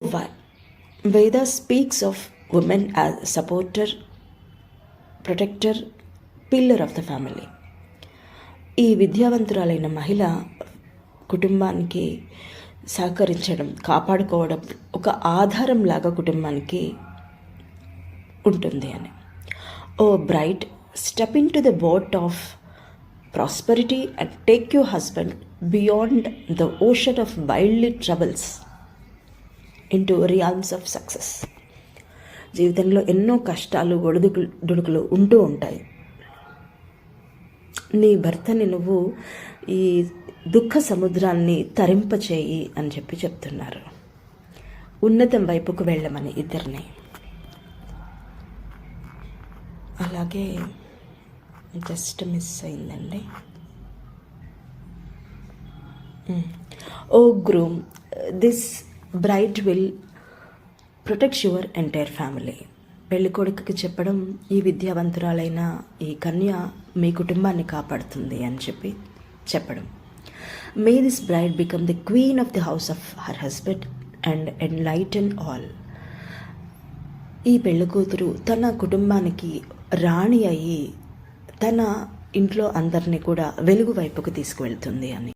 Veda speaks of women as supporter, protector, pillar of the family. ఈ విద్యావంతురాలైన మహిళ కుటుంబానికి సహకరించడం, కాపాడుకోవడం, ఒక ఆధారం లాగా కుటుంబానికి ఉంటుంది అని. O bright, step into the boat of prosperity and take your husband beyond the ocean of wildly troubles into realms of success. జీవితంలో ఎన్నో కష్టాలు, ఒడిదుడుకులు ఉంటూ ఉంటాయి. నీ భర్తని నువ్వు ఈ దుఃఖ సముద్రాన్ని తరింపచేయి అని చెప్తున్నారు. ఉన్నతం వైపుకు వెళ్ళమని ఇద్దరిని. అలాగే జస్ట్ మిస్ అయిందండి. O groom, this bride will protect your entire family. పెళ్లి కొడుకుకి చెప్పడం, ఈ విద్యావంతురాలైన ఈ కన్య మీ కుటుంబాన్ని కాపాడుతుంది అని చెప్పడం. May this bride become the queen of the house of her husband and enlighten all. ఈ పెళ్లి కూతురు తన కుటుంబానికి రాణి అయ్యి తన ఇంట్లో అందరినీ కూడా వెలుగు వైపుకు తీసుకువెళ్తుంది అని.